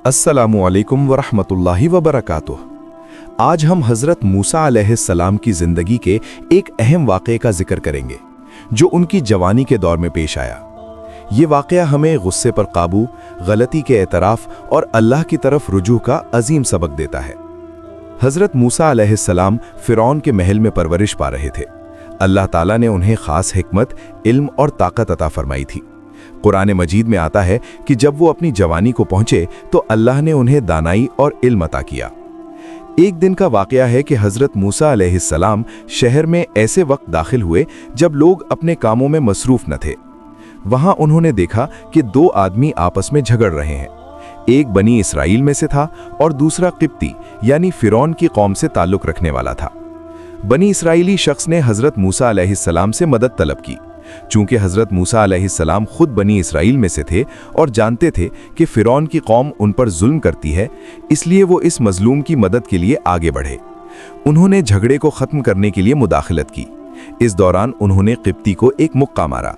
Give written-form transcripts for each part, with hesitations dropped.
अस्सलामुअलैकुम वरहमतुल्लाहि वबरकातुह। आज हम हज़रत मूसा अलैहिस्सलाम की ज़िंदगी के एक अहम वाक़े का जिक्र करेंगे जो उनकी जवानी के दौर में पेश आया। ये वाक़या हमें गुस्से पर काबू, गलती के एतराफ़ और अल्लाह की तरफ रुजू का अजीम सबक देता है। हज़रत मूसा अलैहिस्सलाम फ़िरौन के महल में परवरिश पा रहे थे। अल्लाह ताला ने उन्हें ख़ास हिकमत, इल्म और ताकत अता फरमाई थी। कुरान मजीद में आता है कि जब वो अपनी जवानी को पहुंचे तो अल्लाह ने उन्हें दानाई और इल्म अता किया। एक दिन का वाक़या है कि हज़रत मूसा अलैहिस्सलाम शहर में ऐसे वक्त दाखिल हुए जब लोग अपने कामों में मसरूफ़ न थे। वहां उन्होंने देखा कि दो आदमी आपस में झगड़ रहे हैं। एक बनी इसराइल में से था और दूसरा क़िब्ती यानी फ़िरौन की कौम से ताल्लुक़ रखने वाला था। बनी इसराइली शख्स ने हज़रत मूसा अलैहिस्सलाम से मदद तलब की। चूंकि हज़रत मूसा अलैहिस्सलाम खुद बनी इसराइल में से थे और जानते थे कि फ़िरौन की कौम उन पर जुल्म करती है, इसलिए वो इस मजलूम की मदद के लिए आगे बढ़े। उन्होंने झगड़े को ख़त्म करने के लिए मुदाखलत की। इस दौरान उन्होंने क़िब्ती को एक मुक्का मारा।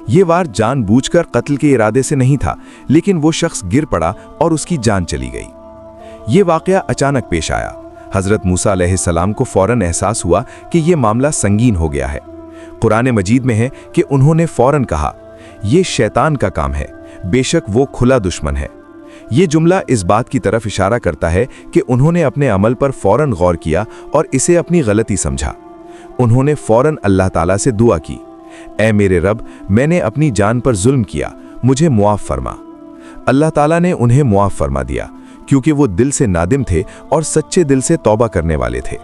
ये वार जानबूझकर कत्ल के इरादे से नहीं था, लेकिन वो शख्स गिर पड़ा और उसकी जान चली गई। ये वाक़या अचानक पेश आया। हज़रत मूसा अलैहिस्सलाम को फ़ौरन एहसास हुआ कि ये मामला संगीन हो गया है। कुरान मजीद में है कि उन्होंने फ़ौरन कहा, ये शैतान का काम है, बेशक वो खुला दुश्मन है। ये जुमला इस बात की तरफ इशारा करता है कि उन्होंने अपने अमल पर फ़ौरन गौर किया और इसे अपनी गलती समझा। उन्होंने फ़ौरन अल्लाह ताला से दुआ की, ऐ मेरे रब, मैंने अपनी जान पर जुल्म किया, मुझे मुआफ़ फरमा। अल्लाह ताला ने उन्हें मुआफ़ फरमा दिया क्योंकि वो दिल से नादिम थे और सच्चे दिल से तौबा करने वाले थे।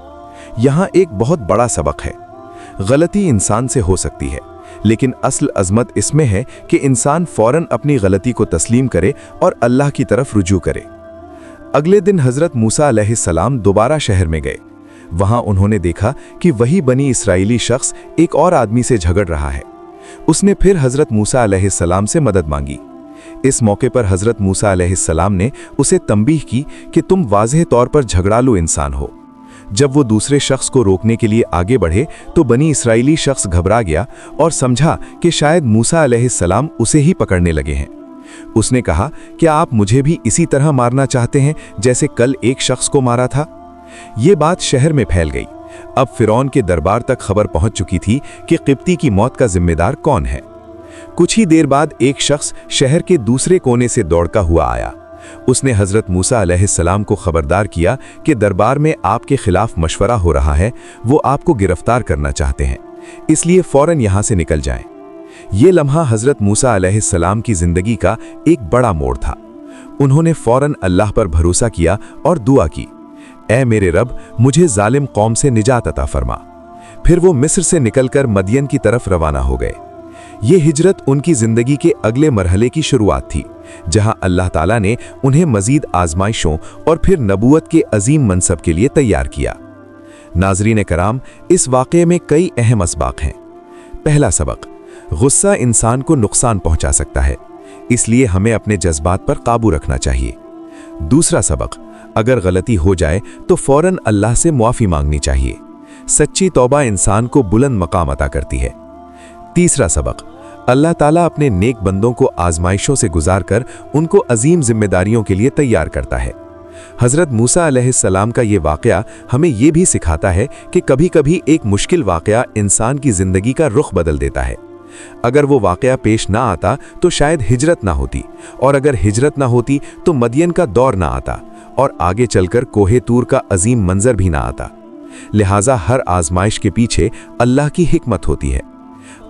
यहाँ एक बहुत बड़ा सबक है। गलती इंसान से हो सकती है, लेकिन असल अज़मत इसमें है कि इंसान फ़ौरन अपनी गलती को तस्लीम करे और अल्लाह की तरफ रुजू करे। अगले दिन हज़रत मूसा अलैहिस्सलाम दोबारा शहर में गए। वहाँ उन्होंने देखा कि वही बनी इसराइली शख्स एक और आदमी से झगड़ रहा है। उसने फिर हज़रत मूसा अलैहिस्सलाम से मदद मांगी। इस मौके पर हज़रत मूसा अलैहिस्सलाम ने उसे तंबीह की कि तुम वाज़ेह तौर पर झगड़ालू इंसान हो। जब वो दूसरे शख्स को रोकने के लिए आगे बढ़े तो बनी इसराइली शख्स घबरा गया और समझा कि शायद मूसा अलैहिस्सलाम उसे ही पकड़ने लगे हैं। उसने कहा, क्या आप मुझे भी इसी तरह मारना चाहते हैं जैसे कल एक शख्स को मारा था? ये बात शहर में फैल गई। अब फ़िरौन के दरबार तक खबर पहुंच चुकी थी कि क़िब्ती की मौत का जिम्मेदार कौन है। कुछ ही देर बाद एक शख्स शहर के दूसरे कोने से दौड़ता हुआ आया। उसने हज़रत मूसा अलैहिस्सलाम को खबरदार किया कि दरबार में आपके खिलाफ मशवरा हो रहा है, वो आपको गिरफ्तार करना चाहते हैं, इसलिए फ़ौरन यहाँ से निकल जाएं। ये लम्हा हज़रत मूसा अलैहिस्सलाम की ज़िंदगी का एक बड़ा मोड़ था। उन्होंने फ़ौरन अल्लाह पर भरोसा किया और दुआ की, ऐ मेरे रब, मुझे जालिम कौम से निजात अता फरमा। फिर वो मिस्र से निकलकर मदियन की तरफ रवाना हो गए। ये हिजरत उनकी ज़िंदगी के अगले मरहले की शुरुआत थी, जहां अल्लाह ताला ने उन्हें मज़ीद आजमाइशों और फिर नबूवत के अजीम मनसब के लिए तैयार किया। नाज़रीन कराम, इस वाक़े में कई अहम असबाक हैं। पहला सबक, गुस्सा इंसान को नुकसान पहुंचा सकता है, इसलिए हमें अपने जज्बात पर काबू रखना चाहिए। दूसरा सबक, अगर गलती हो जाए तो फ़ौरन अल्लाह से मुआफ़ी मांगनी चाहिए। सच्ची तौबा इंसान को बुलंद मकाम अता करती है। तीसरा सबक, अल्लाह ताला अपने नेक बंदों को आजमाइशों से गुजारकर उनको अजीम जिम्मेदारियों के लिए तैयार करता है। हज़रत मूसा अलैहिस्सलाम का ये वाक़या हमें ये भी सिखाता है कि कभी कभी एक मुश्किल वाक़या इंसान की ज़िंदगी का रुख बदल देता है। अगर वो वाक़या पेश ना आता तो शायद हिजरत ना होती, और अगर हिजरत ना होती तो मदियन का दौर ना आता, और आगे चलकर कोहे तूर का अजीम मंजर भी ना आता। लिहाजा हर आजमाइश के पीछे अल्लाह की हिकमत होती है।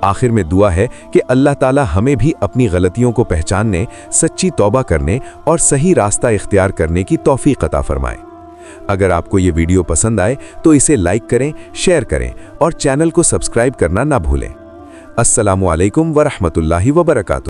आखिर में दुआ है कि अल्लाह ताला हमें भी अपनी गलतियों को पहचानने, सच्ची तौबा करने और सही रास्ता इख्तियार करने की तौफीक अता फरमाए। अगर आपको ये वीडियो पसंद आए तो इसे लाइक करें, शेयर करें और चैनल को सब्सक्राइब करना ना भूलें। अस्सलामु अलैकुम वरहमतुल्लाहि वबरकातुहू।